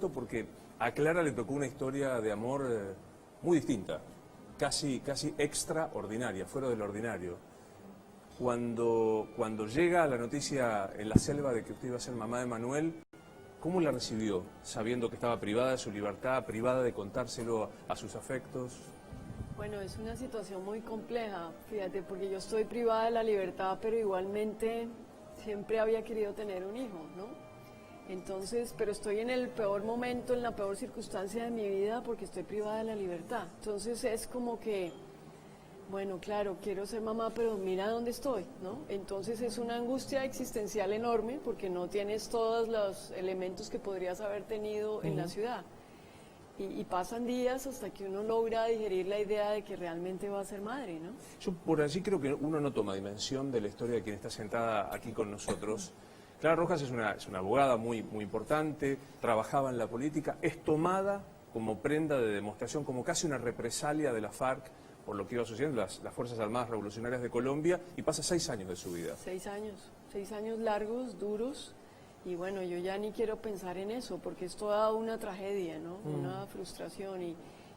porque a Clara le tocó una historia de amor muy distinta, casi extraordinaria, fuera del ordinario. Cuando llega la noticia en la selva de que usted iba a ser mamá de Manuel, ¿cómo la recibió? Sabiendo que estaba privada de su libertad, privada de contárselo a sus afectos. Bueno, es una situación muy compleja, fíjate, porque yo estoy privada de la libertad, pero igualmente siempre había querido tener un hijo, ¿no? Entonces, pero estoy en el peor momento, en la peor circunstancia de mi vida, porque estoy privada de la libertad. Entonces es como que, bueno, claro, quiero ser mamá, pero mira dónde estoy, ¿no? Entonces es una angustia existencial enorme, porque no tienes todos los elementos que podrías haber tenido en la ciudad. Y pasan días hasta que uno logra digerir la idea de que realmente va a ser madre, ¿no? Yo por allí creo que uno no toma dimensión de la historia de quien está sentada aquí con nosotros. Clara Rojas es una abogada muy importante, trabajaba en la política, es tomada como prenda de demostración, como casi una represalia de la FARC por lo que iba sucediendo, las Fuerzas Armadas Revolucionarias de Colombia, y pasa 6 años de su vida. 6 años largos, duros, y bueno, yo ya ni quiero pensar en eso, porque es toda una tragedia, ¿no? Una frustración,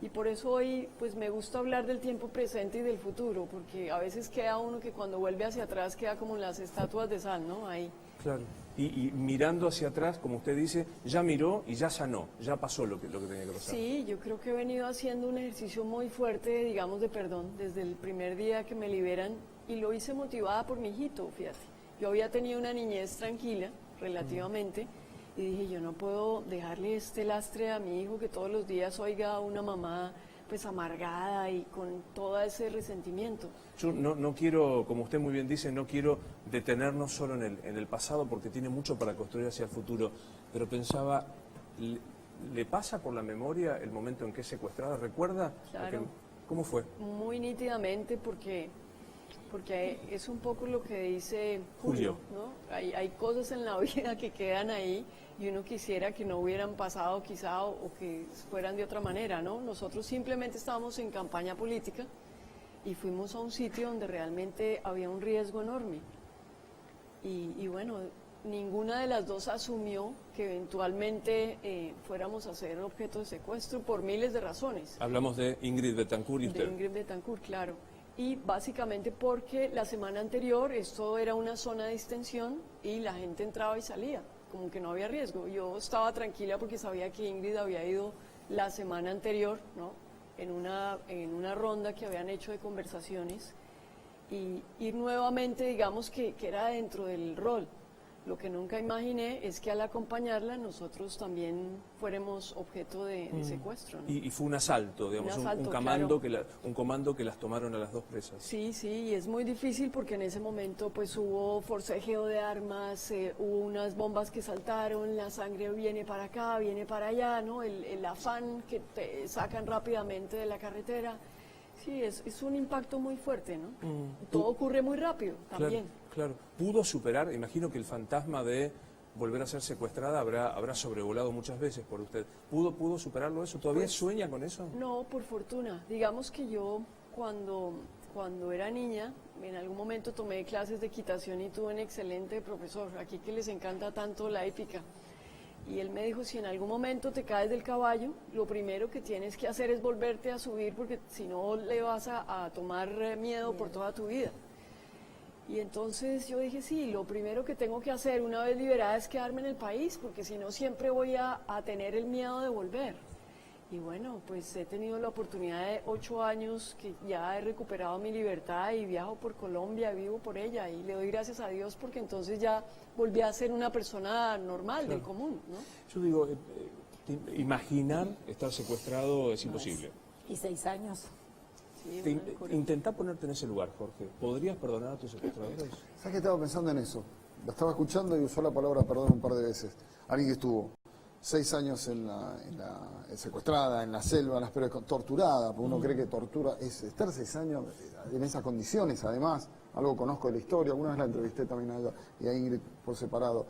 y por eso hoy pues me gusta hablar del tiempo presente y del futuro, porque a veces queda uno que cuando vuelve hacia atrás queda como las estatuas de sal, ¿no? Ahí. Claro, y mirando hacia atrás, como usted dice, ya miró y ya sanó, ya pasó lo que tenía que pasar. Sí, yo creo que he venido haciendo un ejercicio muy fuerte, digamos, de perdón, desde el primer día que me liberan, y lo hice motivada por mi hijito, fíjate. Yo había tenido una niñez tranquila, relativamente, y dije, yo no puedo dejarle este lastre a mi hijo que todos los días oiga a una mamá pues amargada y con todo ese resentimiento. Yo no quiero, como usted muy bien dice, no quiero detenernos solo en el pasado porque tiene mucho para construir hacia el futuro, pero pensaba, ¿le pasa por la memoria el momento en que es secuestrada? ¿Recuerda? Claro. ¿Cómo fue? Muy nítidamente porque es un poco lo que dice Julio, ¿no? Hay cosas en la vida que quedan ahí y uno quisiera que no hubieran pasado quizá o que fueran de otra manera, ¿no? Nosotros simplemente estábamos en campaña política y fuimos a un sitio donde realmente había un riesgo enorme. Y bueno, ninguna de las dos asumió que eventualmente fuéramos a ser objeto de secuestro por miles de razones. Hablamos de Ingrid Betancourt y usted. De Ingrid Betancourt, claro. Y básicamente porque la semana anterior esto era una zona de distensión y la gente entraba y salía, como que no había riesgo. Yo estaba tranquila porque sabía que Ingrid había ido la semana anterior, ¿no? en una ronda que habían hecho de conversaciones, y ir nuevamente, digamos que era dentro del rol. Lo que nunca imaginé es que al acompañarla nosotros también fuéramos objeto de secuestro, ¿no? Y fue un asalto, digamos, un asalto, claro. Un comando que las tomaron a las dos presas. Sí, y es muy difícil porque en ese momento pues hubo forcejeo de armas, hubo unas bombas que saltaron, la sangre viene para acá, viene para allá, ¿no? El afán que te sacan rápidamente de la carretera. Sí, es un impacto muy fuerte, ¿no? Todo ocurre muy rápido también. Claro. ¿Pudo superar? Imagino que el fantasma de volver a ser secuestrada habrá sobrevolado muchas veces por usted. ¿Pudo superarlo eso? ¿Todavía sueña con eso? No, por fortuna. Digamos que yo cuando era niña, en algún momento tomé clases de equitación y tuve un excelente profesor, aquí que les encanta tanto la épica. Y él me dijo, si en algún momento te caes del caballo, lo primero que tienes que hacer es volverte a subir porque si no le vas a tomar miedo por toda tu vida. Y entonces yo dije, sí, lo primero que tengo que hacer una vez liberada es quedarme en el país, porque si no siempre voy a tener el miedo de volver. Y bueno, pues he tenido la oportunidad de 8 años que ya he recuperado mi libertad y viajo por Colombia, vivo por ella y le doy gracias a Dios porque entonces ya volví a ser una persona normal, del común, ¿no? Yo digo, imaginar estar secuestrado es imposible. ¿Y 6 años? Sí, Intentá ponerte en ese lugar, Jorge. ¿Podrías perdonar a tus secuestradores? ¿Sabes que estaba pensando en eso? La estaba escuchando y usó la palabra perdón un par de veces. Alguien que estuvo 6 años secuestrada, en la selva, pero torturada, porque uno cree que tortura es estar 6 años en esas condiciones, además, algo conozco de la historia, alguna vez la entrevisté también a ella y a Ingrid por separado.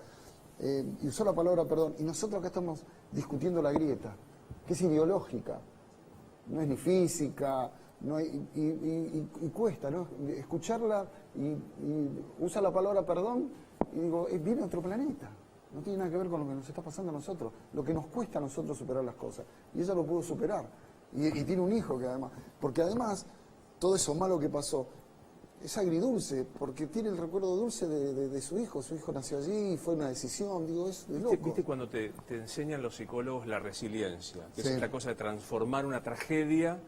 Y usó la palabra perdón, y nosotros acá estamos discutiendo la grieta, que es ideológica, no es ni física, no hay, y cuesta, ¿no? Escucharla y usa la palabra perdón y digo, viene otro planeta. No tiene nada que ver con lo que nos está pasando a nosotros, lo que nos cuesta a nosotros superar las cosas. Y ella lo pudo superar. Y tiene un hijo que además, porque además, todo eso malo que pasó, es agridulce, porque tiene el recuerdo dulce de su hijo nació allí, fue una decisión, digo, es de loco. ¿Viste cuando te enseñan los psicólogos la resiliencia? Que Sí. es esta cosa de transformar una tragedia,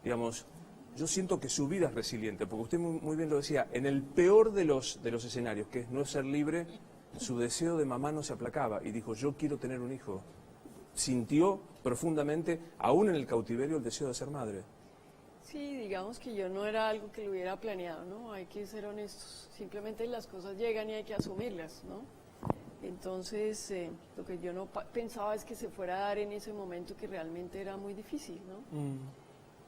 digamos, yo siento que su vida es resiliente, porque usted muy bien lo decía, en el peor de los escenarios, que es no ser libre, su deseo de mamá no se aplacaba y dijo, yo quiero tener un hijo. Sintió profundamente, aún en el cautiverio, el deseo de ser madre. Sí, digamos que yo no era algo que lo hubiera planeado, ¿no? Hay que ser honestos. Simplemente las cosas llegan y hay que asumirlas, ¿no? Entonces, lo que yo no pensaba es que se fuera a dar en ese momento que realmente era muy difícil, ¿no?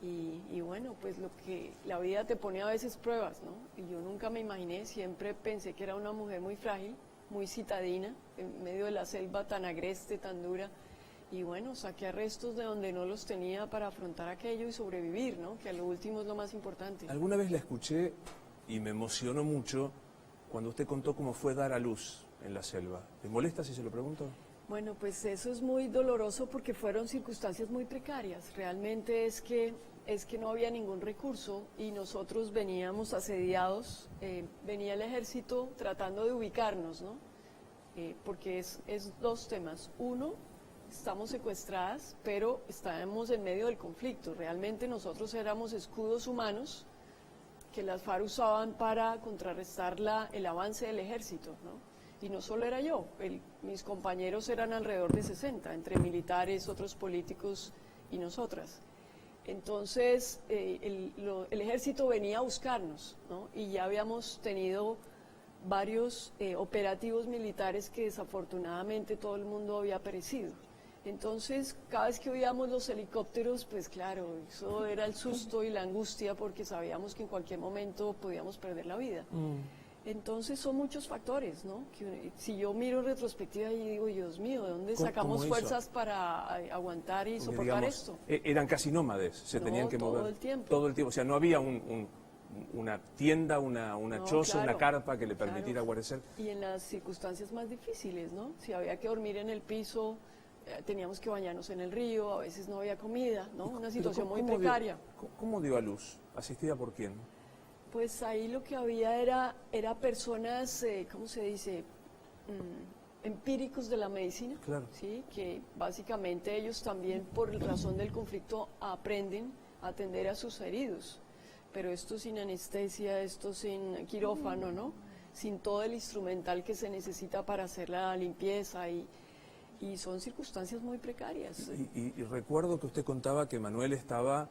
Y bueno, pues lo que la vida te pone a veces pruebas, ¿no? Y yo nunca me imaginé, siempre pensé que era una mujer muy frágil, muy citadina, en medio de la selva tan agreste, tan dura. Y bueno, saqué restos de donde no los tenía para afrontar aquello y sobrevivir, ¿no? Que a lo último es lo más importante. Alguna vez la escuché y me emocionó mucho cuando usted contó cómo fue dar a luz en la selva. ¿Le molesta si se lo pregunto? Bueno, pues eso es muy doloroso porque fueron circunstancias muy precarias. Realmente es que no había ningún recurso y nosotros veníamos asediados, venía el ejército tratando de ubicarnos, ¿no? Porque es dos temas. Uno, estamos secuestradas, pero estábamos en medio del conflicto. Realmente nosotros éramos escudos humanos que las FARC usaban para contrarrestar el avance del ejército, ¿no? Y no solo era yo, mis compañeros eran alrededor de 60, entre militares, otros políticos y nosotras. Entonces, el ejército venía a buscarnos, ¿no? Y ya habíamos tenido varios operativos militares que desafortunadamente todo el mundo había perecido. Entonces, cada vez que oíamos los helicópteros, pues claro, eso era el susto y la angustia porque sabíamos que en cualquier momento podíamos perder la vida. Entonces son muchos factores, ¿no? Que si yo miro en retrospectiva y digo, Dios mío, ¿de dónde sacamos fuerzas para aguantar y Porque, soportar digamos, esto? Eran casi nómades, se tenían que mover todo el tiempo. todo el tiempo. O sea, no había una tienda, una choza, claro, una carpa que le permitiera guarecer. Y en las circunstancias más difíciles, ¿no? Si había que dormir en el piso, teníamos que bañarnos en el río, a veces no había comida, ¿no? Una situación muy precaria. ¿Cómo dio a luz? ¿Asistida por quién? Pues ahí lo que había era personas, ¿cómo se dice? Empíricos de la medicina, Claro. ¿sí? Que básicamente ellos también por razón del conflicto aprenden a atender a sus heridos, pero esto sin anestesia, esto sin quirófano, ¿no? Sin todo el instrumental que se necesita para hacer la limpieza y son circunstancias muy precarias. Y recuerdo que usted contaba que Manuel estaba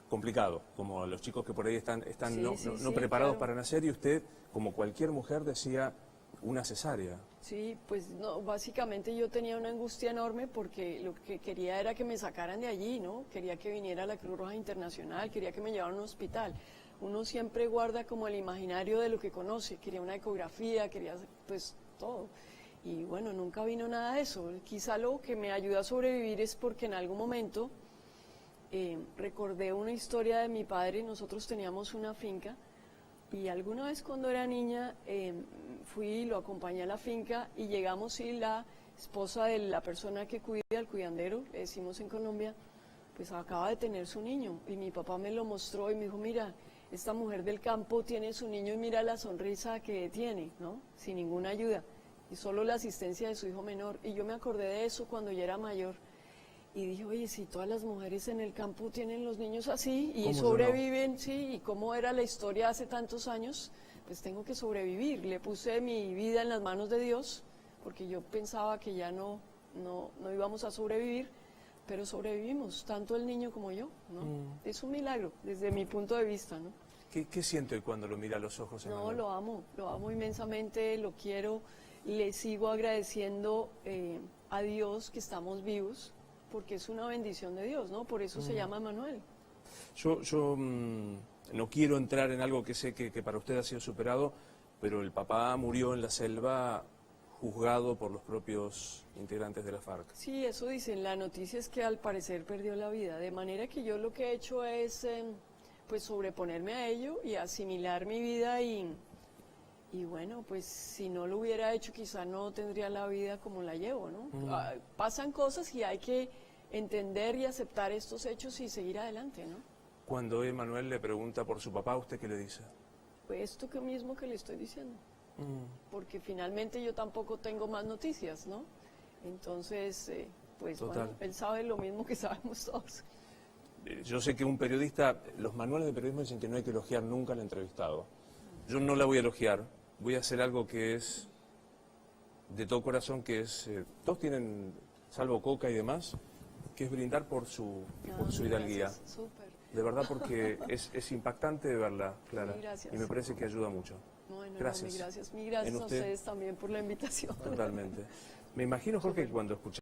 complicado, como los chicos que por ahí están no preparados para nacer, y usted, como cualquier mujer, decía una cesárea. Sí, pues no, básicamente yo tenía una angustia enorme porque lo que quería era que me sacaran de allí, ¿no? Quería que viniera la Cruz Roja Internacional, quería que me llevaran a un hospital. Uno siempre guarda como el imaginario de lo que conoce, quería una ecografía, quería pues todo. Y bueno, nunca vino nada de eso. Quizá lo que me ayudó a sobrevivir es porque en algún momento recordé una historia de mi padre. Nosotros teníamos una finca y alguna vez cuando era niña fui y lo acompañé a la finca y llegamos y la esposa de la persona que cuida, el cuidandero, le decimos en Colombia, pues acaba de tener su niño y mi papá me lo mostró y me dijo, mira, esta mujer del campo tiene su niño y mira la sonrisa que tiene, ¿no? Sin ninguna ayuda y solo la asistencia de su hijo menor. Y yo me acordé de eso cuando ya era mayor y dije, oye, si todas las mujeres en el campo tienen los niños así y sobreviven, sí, y cómo era la historia hace tantos años, pues tengo que sobrevivir. Le puse mi vida en las manos de Dios porque yo pensaba que ya no íbamos a sobrevivir, pero sobrevivimos, tanto el niño como yo, ¿no? Es un milagro desde mi punto de vista, ¿no? ¿Qué siente hoy cuando lo mira a los ojos? No, lo amo inmensamente, lo quiero, le sigo agradeciendo a Dios que estamos vivos, porque es una bendición de Dios, ¿no? Por eso se llama Manuel. Yo no quiero entrar en algo que sé que para usted ha sido superado, pero el papá murió en la selva juzgado por los propios integrantes de la FARC. Sí, eso dicen. La noticia es que al parecer perdió la vida, de manera que yo lo que he hecho es pues sobreponerme a ello y asimilar mi vida y Y bueno, pues si no lo hubiera hecho, quizá no tendría la vida como la llevo, ¿no? Pasan cosas y hay que entender y aceptar estos hechos y seguir adelante, ¿no? Cuando Emanuel le pregunta por su papá, ¿usted qué le dice? Pues esto que mismo que le estoy diciendo. Porque finalmente yo tampoco tengo más noticias, ¿no? Entonces, pues Total. bueno, él sabe lo mismo que sabemos todos. Yo sé que un periodista, los manuales de periodismo dicen que no hay que elogiar nunca al entrevistado. Yo no la voy a elogiar, voy a hacer algo que es de todo corazón, que es, todos tienen, salvo Coca y demás, que es brindar por su hidalguía. Gracias, súper. De verdad, porque es impactante de verla, Clara. Gracias. Y me parece que ayuda mucho. Bueno, Gracias. mil gracias. Mil gracias En a usted. ustedes también por la invitación. Totalmente. Me imagino, Jorge, que cuando escuché